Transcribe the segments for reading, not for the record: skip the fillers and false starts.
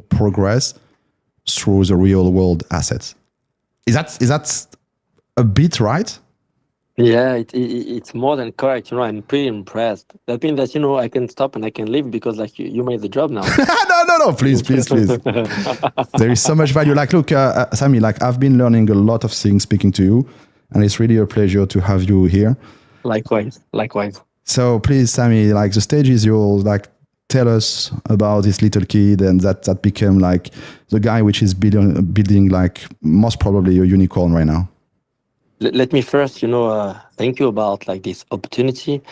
progress through the real world assets. Is that a bit right? Yeah, it's more than correct. I'm pretty impressed. That means that I can stop and I can leave because like you made the job now. No, please, please, please. There is so much value. Like, look, Sami, like I've been learning a lot of things speaking to you, and it's really a pleasure to have you here. Likewise, likewise. So please, Sami, like the stage is yours. Like, tell us about this little kid and that became like the guy which is building like most probably a unicorn right now. Let me first, thank you about like this opportunity.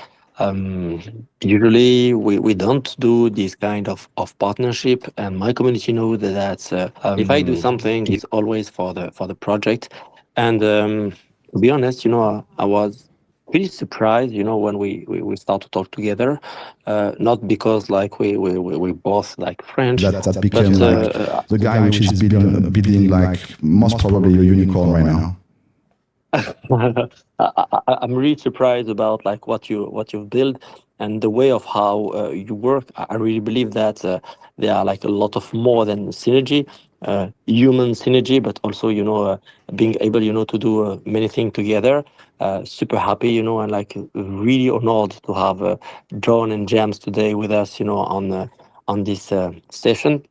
Usually we don't do this kind of partnership, and my community know that if I do something, it's always for the project. And to be honest, I was pretty surprised, when we start to talk together. Not because like we both like French, That but became like the guy which is building like most probably a unicorn right now. I'm really surprised about like what you've built and the way of how you work. I really believe that there are like a lot of more than synergy, human synergy, but also being able to do many things together. Super happy, and like really honored to have John and James today with us, on this session,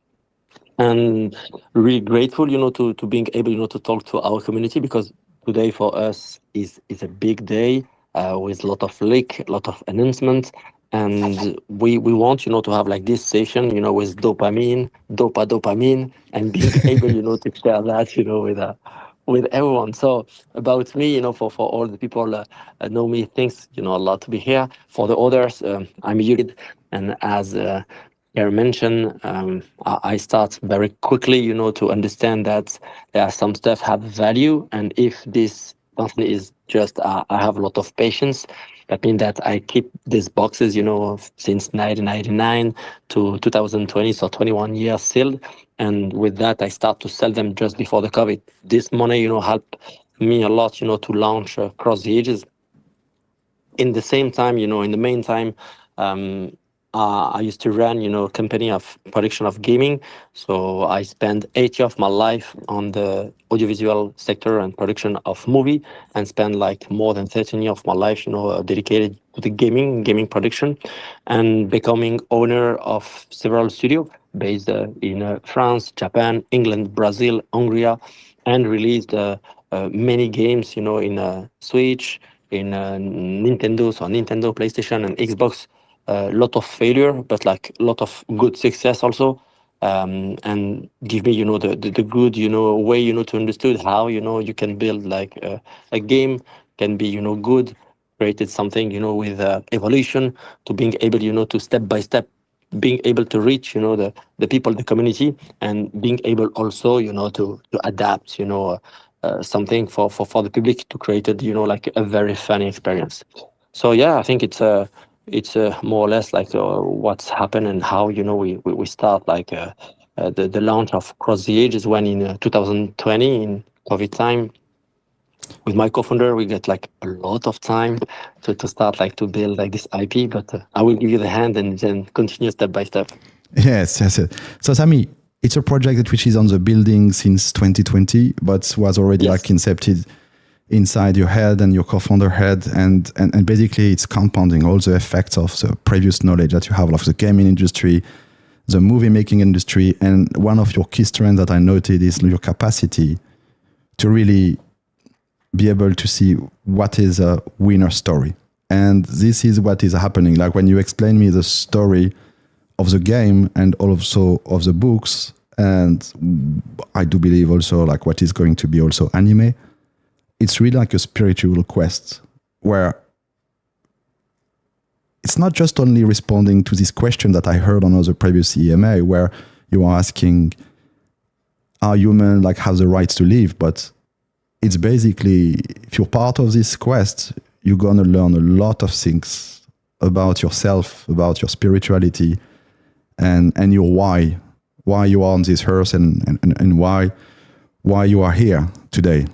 and really grateful to being able to talk to our community, because today for us is a big day, with a lot of leak, a lot of announcements, and we want to have like this session with dopamine, and being able to share that with everyone. So about me, for all the people know me, thanks a lot to be here. For the others, I'm Yud, and as Pierre mentioned, I start very quickly, to understand that there are some stuff have value, and if this something is just, I have a lot of patience. That means that I keep these boxes, since 1999 to 2020, so 21 years sealed, and with that, I start to sell them just before the COVID. This money, helped me a lot, to launch Cross the Ages. In the same time, in the meantime, um, I used to run, a company of production of gaming. So I spent 8 years of my life on the audiovisual sector and production of movie, and spent like more than 13 years of my life, dedicated to the gaming production, and becoming owner of several studios based in France, Japan, England, Brazil, Hungary, and released many games, in Switch, in Nintendo, so Nintendo, PlayStation, and Xbox. A lot of failure, but like a lot of good success also. And give me, the good, way, to understood how, you can build like a game can be, good, created something, with evolution, to being able, to step by step, being able to reach, the people, the community, and being able also, to adapt, something for the public, to create it, like a very funny experience. So yeah, I think it's more or less like what's happened, and how we start like the launch of Cross the Ages, when in 2020, in COVID time, with my co-founder, we get like a lot of time to start like to build like this IP. But I will give you the hand and then continue step by step. Yes. So Sami, it's a project that which is on the building since 2020, but was already like incepted inside your head and your co-founder head, and basically it's compounding all the effects of the previous knowledge that you have of the gaming industry, the movie making industry. And one of your key strengths that I noted is your capacity to really be able to see what is a winner story. And this is what is happening. Like when you explain me the story of the game and also of the books, and I do believe also like what is going to be also anime, it's really like a spiritual quest where it's not just only responding to this question that I heard on other previous EMA, where you are asking, are humans like have the rights to live? But it's basically, if you're part of this quest, you're going to learn a lot of things about yourself, about your spirituality, and your why you are on this earth, and why you are here today.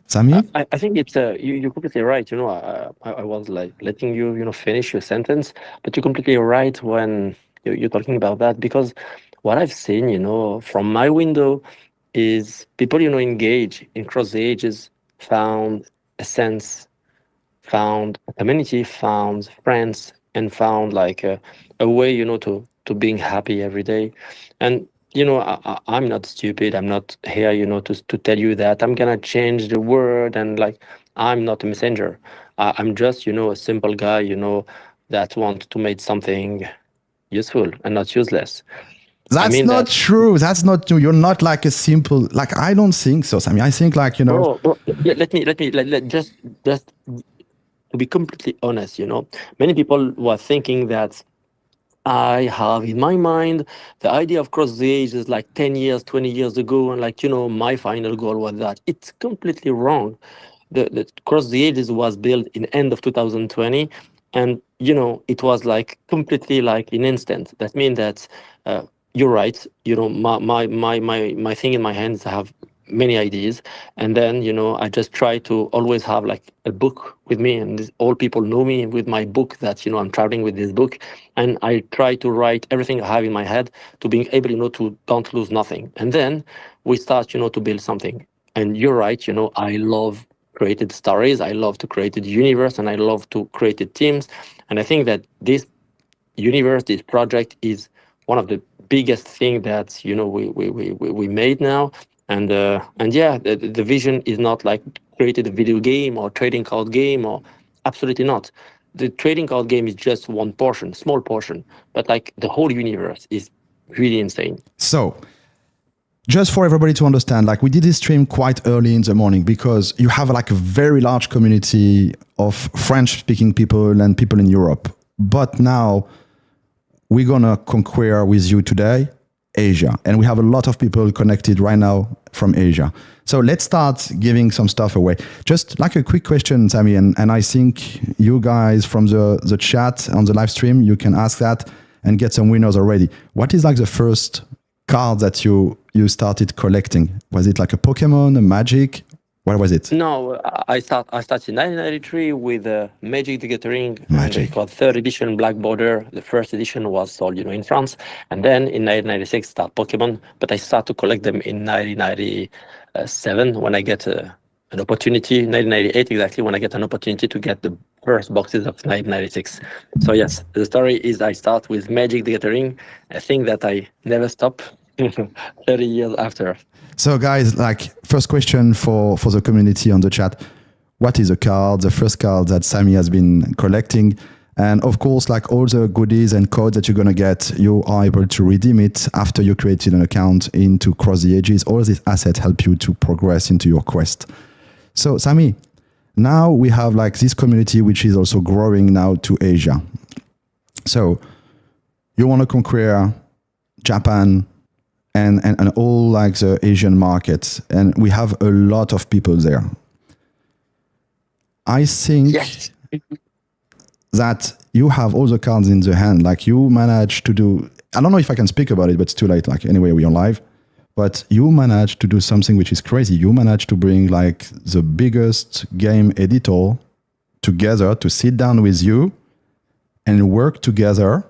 Sami? I think it's you're completely right. I was like letting you finish your sentence, but you're completely right when you're talking about that, because what I've seen, from my window, is people, engage in cross the ages, found a sense, found a community, found friends, and found like a way, to being happy every day. And I'm not stupid. I'm not here, to tell you that I'm gonna change the world, and like I'm not a messenger. I'm just, a simple guy, that wants to make something useful and not useless. I That's mean not that. true. That's not true. You're not like a simple, like, I don't think so, Sammy. I think like, Bro, let me just to be completely honest, many people were thinking that I have in my mind the idea of cross the age is like 10 years, 20 years ago, and like, my final goal was that. It's completely wrong. The cross the ages was built in end of 2020, and it was like completely like in instant. That means that you're right. My thing in my hands, I have many ideas, and then I just try to always have like a book with me, and all people know me with my book, that I'm traveling with this book, and I try to write everything I have in my head, to being able to don't lose nothing, and then we start to build something. And you're right, I love created stories, I love to create the universe, and I love to create the teams. And I think that this universe, this project, is one of the biggest thing that we made now. And yeah, the vision is not like created a video game or trading card game, or absolutely not. The trading card game is just one portion, small portion, but like the whole universe is really insane. so just for everybody to understand, like we did this stream quite early in the morning because you have like a very large community of French speaking people and people in Europe. But now we're going to conquer with you today Asia. And we have a lot of people connected right now from Asia. So let's start giving some stuff away. Just like a quick question, Sammy, and I think you guys from the chat on the live stream, you can ask that and get some winners already. What is like the first card that you started collecting? Was it like a Pokemon, a Magic? What was it? No, I started in 1993 with Magic the Gathering, and Magic. it was third edition Black Border. The first edition was sold, in France, and then in 1996 start Pokemon. But I start to collect them in 1997 when I get an opportunity. 1998 exactly, when I get an opportunity to get the first boxes of 1996. So yes, the story is I start with Magic the Gathering, a thing that I never stop 30 years after. So guys, like first question for the community on the chat. What is a card, the first card that Sammy has been collecting? And of course, like all the goodies and codes that you're going to get, you are able to redeem it after you created an account into Cross the Ages. All these assets help you to progress into your quest. So Sammy, now we have like this community, which is also growing now to Asia. So you want to conquer Japan, and all like the Asian markets. And we have a lot of people there. I think Yes. that you have all the cards in the hand. Like you managed to do, I don't know if I can speak about it, but it's too late. Like anyway, we are live. But you managed to do something which is crazy. You managed to bring like the biggest game editor together to sit down with you and work together.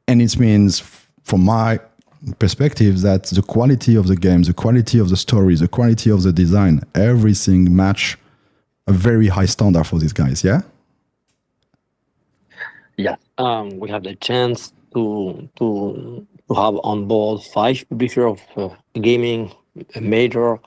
And it means, from my perspective, that the quality of the game, the quality of the story, the quality of the design, everything match a very high standard for these guys. Yeah. Yeah, we have the chance to have on board five publishers of gaming, major,